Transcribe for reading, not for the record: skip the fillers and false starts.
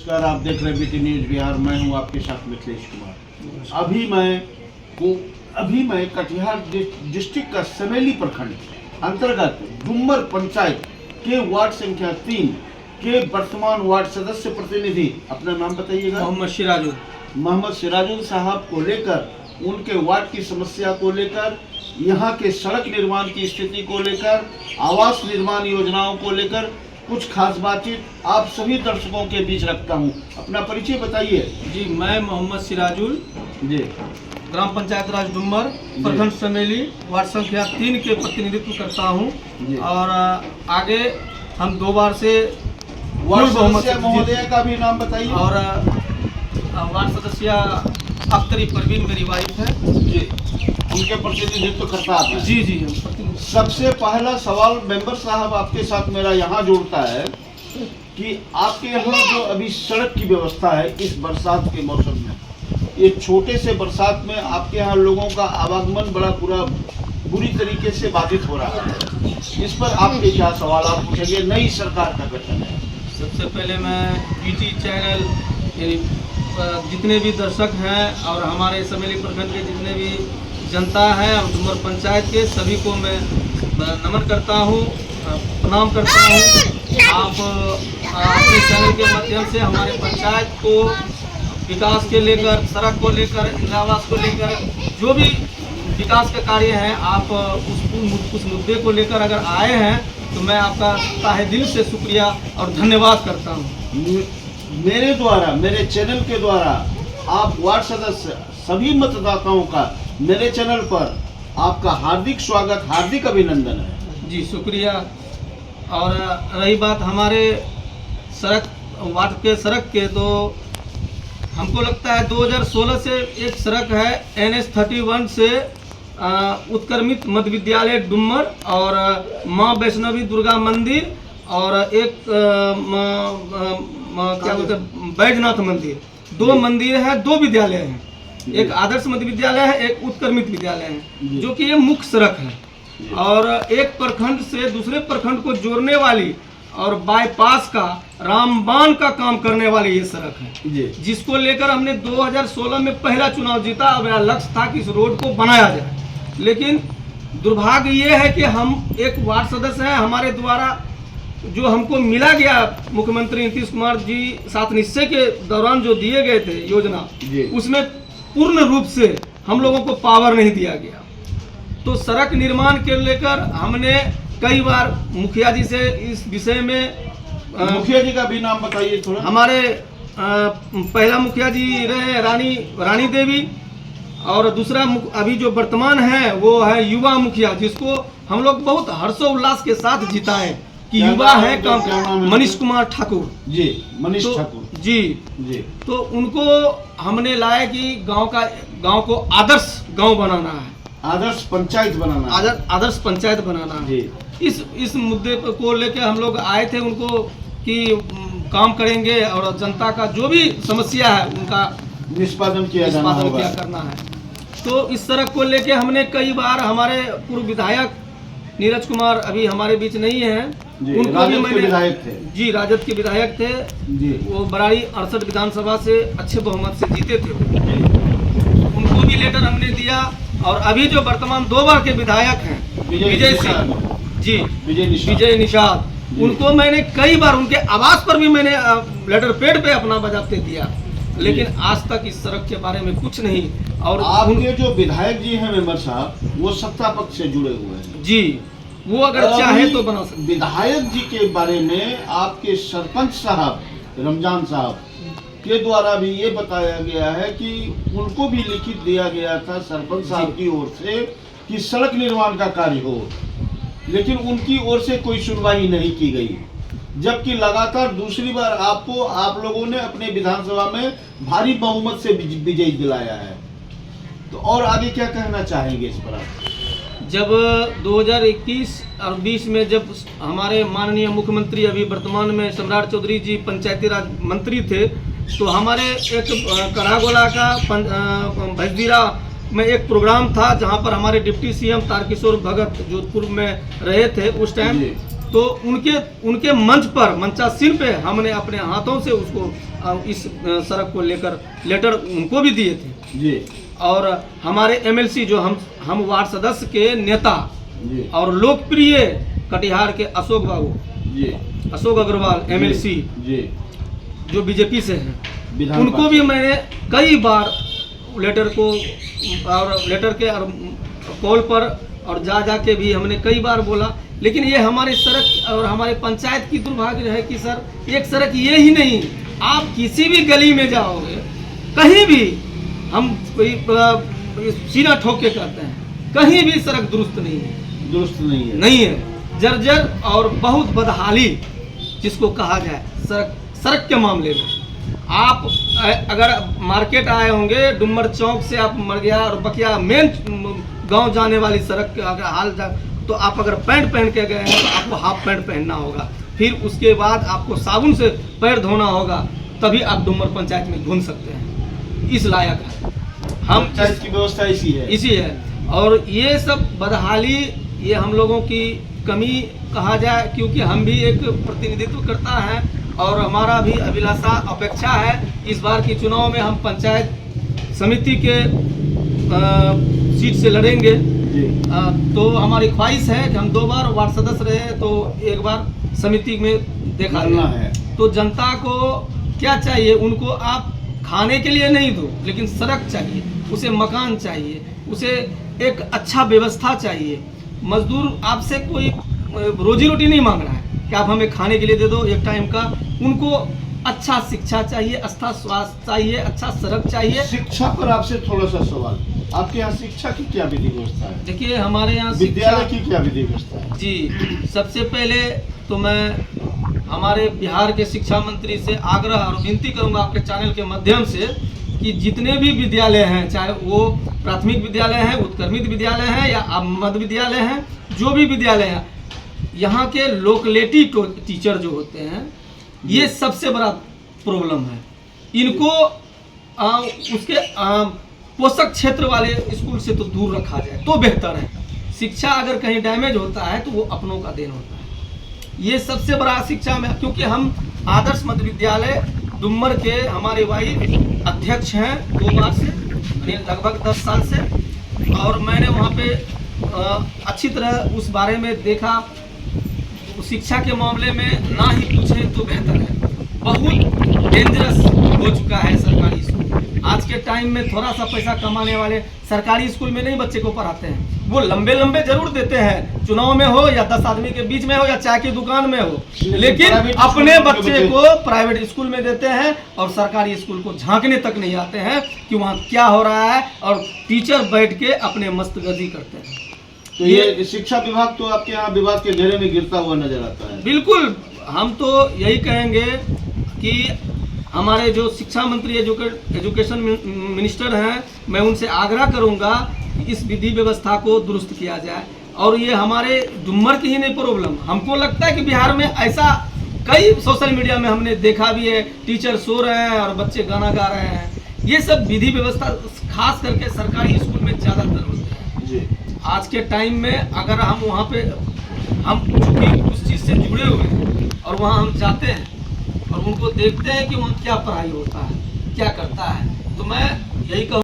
नमस्कार, आप देख रहे हैं बीटी न्यूज बिहार। मैं हूं आपके साथ मिथिलेश कुमार। अभी मैं कटिहार डिस्ट्रिक्ट का समेली प्रखंड अंतर्गत डुमर पंचायत के वार्ड संख्या 3 के वर्तमान वार्ड सदस्य प्रतिनिधि, अपना नाम बताइएगा। मोहम्मद सिराजुल साहब को लेकर, उनके वार्ड की समस्या को लेकर, यहाँ के सड़क निर्माण की स्थिति को लेकर, आवास निर्माण योजनाओं को लेकर कुछ खास बातचीत आप सभी दर्शकों के बीच रखता हूं। अपना परिचय बताइए। जी, मैं मोहम्मद सिराजुल जी, ग्राम पंचायत राज डुमर प्रखंड समेली वार्ड संख्या 3 के प्रतिनिधित्व करता हूं। और आगे हम 2 बार से वार्ड सदस्य महोदय का भी नाम बताइए। और वार्ड सदस्य अख्तरी परवीन मेरी वाइफ है जी, उनके प्रतिनिधित्व करता है। जी जी। सबसे पहला सवाल मेंबर साहब आपके साथ मेरा यहाँ जुड़ता है कि आपके यहाँ जो अभी सड़क की व्यवस्था है इस बरसात के मौसम में, ये छोटे से बरसात में आपके यहाँ लोगों का आवागमन बड़ा बुरी तरीके से बाधित हो रहा है। इस पर आपके क्या सवाल आप पूछेंगे? नई सरकार का गठन है। सबसे पहले मैं बीटी चैनल जितने भी दर्शक हैं और हमारे समेली प्रखंड के जितने भी जनता है और डुमर पंचायत के सभी को मैं नमन करता हूँ, प्रणाम करता हूँ। आप अपने चैनल के माध्यम से हमारे पंचायत को विकास के लेकर, सड़क को लेकर, इंदिरावास को लेकर जो भी विकास के कार्य हैं, आप उस मुद्दे को लेकर अगर आए हैं तो मैं आपका तहे दिल से शुक्रिया और धन्यवाद करता हूँ। मेरे चैनल के द्वारा आप वार्ड सदस्य सभी मतदाताओं का मेरे चैनल पर आपका हार्दिक स्वागत, हार्दिक अभिनंदन है। जी, शुक्रिया। और रही बात हमारे वार्ड के सड़क के, तो हमको लगता है 2016 से एक सड़क है NH 31 से उत्क्रमित मध्य विद्यालय डुमर और माँ वैष्णवी दुर्गा मंदिर और एक क्या बोलते हैं बैजनाथ मंदिर, 2 मंदिर है, 2 विद्यालय हैं। एक आदर्श मध्य विद्यालय है, एक उत्क्रमित विद्यालय है, जो कि ये मुख्य सड़क है। और एक प्रखंड से दूसरे प्रखंड को जोड़ने वाली और बाईपास का रामबान का काम करने वाली ये सड़क है, जिसको लेकर हमने 2016 में पहला चुनाव जीता और मेरा लक्ष्य था कि इस रोड को बनाया जाए। लेकिन दुर्भाग्य ये है कि हम एक वार्ड सदस्य हैं, हमारे द्वारा जो हमको मिला गया मुख्यमंत्री नीतीश कुमार जी साथ निश्चय के दौरान जो दिए गए थे योजना, उसमें पूर्ण रूप से हम लोगों को पावर नहीं दिया गया। तो सड़क निर्माण के लेकर हमने कई बार मुखिया जी से इस विषय में मुखिया जी का भी नाम बताइए थोड़ा। हमारे पहला मुखिया जी रहे रानी देवी, और दूसरा अभी जो वर्तमान है वो है युवा मुखिया, जिसको हम लोग बहुत हर्षोल्लास के साथ जिताए कि युवा है काम मनीष कुमार ठाकुर जी, मनीष ठाकुर जी। तो उनको हमने लाया कि गांव को आदर्श गांव बनाना है, आदर्श पंचायत बनाना है, आदर्श पंचायत बनाना है। इस मुद्दे को लेकर हम लोग आए थे उनको कि काम करेंगे और जनता का जो भी समस्या है उनका निष्पादन किया करना है। तो इस सड़क को लेके हमने कई बार, हमारे पूर्व विधायक नीरज कुमार अभी हमारे बीच नहीं है, उनको भी मैंने विधायक थे जी, राजद के विधायक थे जी, वो बराड़ी 68 विधानसभा से अच्छे बहुमत से जीते थे, उनको भी लेटर हमने दिया। और अभी जो वर्तमान 2 बार के विधायक हैं विजय सिंह जी, विजय निषाद, उनको मैंने कई बार उनके आवास पर भी मैंने लेटर पैड पे अपना बजाते दिया, लेकिन आज तक इस सड़क के बारे में कुछ नहीं। और आपके जो विधायक जी हैं मेंबर साहब, वो सत्ता पक्ष से जुड़े हुए हैं जी, वो अगर चाहे तो बना सकते। विधायक जी के बारे में आपके सरपंच साहब रमजान साहब के द्वारा भी ये बताया गया है कि उनको भी लिखित दिया गया था सरपंच साहब की ओर से कि सड़क निर्माण का कार्य हो, लेकिन उनकी ओर से कोई सुनवाई नहीं की गई, जबकि लगातार दूसरी बार आप लोगों ने अपने विधानसभा में भारी बहुमत से विजय दिलाया है। तो और आगे क्या कहना चाहेंगे इस पर आप? जब 2021 और 20 में जब हमारे माननीय मुख्यमंत्री अभी वर्तमान में सम्राट चौधरी जी पंचायती राज मंत्री थे, तो हमारे एक करागोला का भजदीरा में एक प्रोग्राम था, जहां पर हमारे डिप्टी CM तारकिशोर भगत जोधपुर में रहे थे उस टाइम, तो उनके मंच पर, मंचासीन पे हमने अपने हाथों से उसको इस सड़क को लेकर लेटर उनको भी दिए थे जी। और हमारे एमएलसी जो हम वार्ड सदस्य के नेता जी। और लोकप्रिय कटिहार के अशोक बाबू जी, अशोक अग्रवाल एमएलसी जी, जो बीजेपी से हैं, विधान उनको पार्षद। भी मैंने कई बार लेटर को और लेटर के और कॉल पर और जा के भी हमने कई बार बोला, लेकिन ये हमारे सड़क और हमारे पंचायत की दुर्भाग्य है कि सर एक सड़क ये ही नहीं, आप किसी भी गली में जाओगे, कहीं भी हम कोई सीना ठोक के कहते हैं, कहीं भी सड़क दुरुस्त नहीं है, दुरुस्त नहीं है, जर्जर और बहुत बदहाली जिसको कहा जाए सड़क के मामले में। आप अगर मार्केट आए होंगे, डुमर चौक से आप मरगिया और बकिया मेन गांव जाने वाली सड़क के अगर हाल तो आप अगर पैंट पहन के गए हैं तो आपको हाफ पैंट पहनना होगा, फिर उसके बाद आपको साबुन से पैर धोना होगा, तभी आप डुमर पंचायत में घूम सकते हैं। इस लायक है हम, पंचायत की व्यवस्था इसी है। और ये सब बदहाली, ये हम लोगों की कमी कहा जाए, क्योंकि हम भी एक प्रतिनिधित्व करता है और हमारा भी अभिलाषा अपेक्षा है इस बार की चुनाव में हम पंचायत समिति के सीट से लड़ेंगे। जी। तो हमारी ख्वाहिश है कि हम 2 बार वार्ड सदस्य रहे तो एक बार समिति में देखा है। तो जनता को क्या चाहिए, उनको आप खाने के लिए नहीं दो, लेकिन सड़क चाहिए, उसे मकान चाहिए, उसे एक अच्छा व्यवस्था चाहिए। मजदूर आपसे कोई रोजी रोटी नहीं मांग रहा है कि आप हमें खाने के लिए दे दो एक टाइम का, उनको अच्छा शिक्षा चाहिए, अच्छा स्वास्थ्य चाहिए, अच्छा सड़क चाहिए। शिक्षा पर आपसे थोड़ा सा सवाल, आपके यहाँ शिक्षा की क्या विधि व्यवस्था है? देखिए हमारे यहाँ विद्यालय की क्या विधि व्यवस्था है? जी, सबसे पहले तो मैं हमारे बिहार के शिक्षा मंत्री से आग्रह और विनती करूंगा आपके चैनल के माध्यम से कि जितने भी विद्यालय हैं, चाहे वो प्राथमिक विद्यालय हैं, उत्क्रमित विद्यालय हैं या मध्य विद्यालय हैं, जो भी विद्यालय हैं, यहाँ के लोकलिटी टीचर जो होते हैं, ये सबसे बड़ा प्रॉब्लम है। इनको उसके पोषक क्षेत्र वाले स्कूल से तो दूर रखा जाए तो बेहतर है। शिक्षा अगर कहीं डैमेज होता है तो वो अपनों का देन होता है। ये सबसे बड़ा शिक्षा में, क्योंकि हम आदर्श मध्य विद्यालय डुमर के हमारे वाइफ अध्यक्ष हैं 2 बार से, लगभग 10 साल से, और मैंने वहाँ पे अच्छी तरह उस बारे में देखा। शिक्षा के मामले में ना ही पूछें तो बेहतर है, बहुत डेंजरस हो चुका है सरकारी स्कूल। आज के टाइम में थोड़ा सा पैसा कमाने वाले सरकारी स्कूल में नहीं बच्चे को पढ़ाते हैं, वो लंबे लंबे जरूर देते हैं, चुनाव में हो या 10 आदमी के बीच में हो या चाय की दुकान में हो, लेकिन अपने बच्चे को प्राइवेट स्कूल में देते हैं और सरकारी स्कूल को झांकने तक नहीं आते हैं कि वहाँ क्या हो रहा है, और टीचर बैठ के अपने मस्तगर्दी करते हैं। तो ये शिक्षा विभाग तो आपके यहाँ विवाद के घेरे में गिरता हुआ नजर आता है। बिल्कुल, हम तो यही कहेंगे कि हमारे जो शिक्षा मंत्री एजुकेशन मिनिस्टर हैं, मैं उनसे आग्रह करूंगा कि इस विधि व्यवस्था को दुरुस्त किया जाए। और ये हमारे डुमर की ही नहीं प्रॉब्लम, हमको लगता है कि बिहार में ऐसा कई सोशल मीडिया में हमने देखा भी है, टीचर सो रहे हैं और बच्चे गाना गा रहे हैं। ये सब विधि व्यवस्था खास करके सरकारी स्कूल में ज़्यादातर होते हैं जी। आज के टाइम में। अगर हम वहाँ पे हम चूँकि उस चीज़ से जुड़े हुए हैं और वहाँ हम जाते हैं और उनको देखते हैं कि वहाँ क्या पढ़ाई होता है, क्या करता है, तो मैं यही कहूँ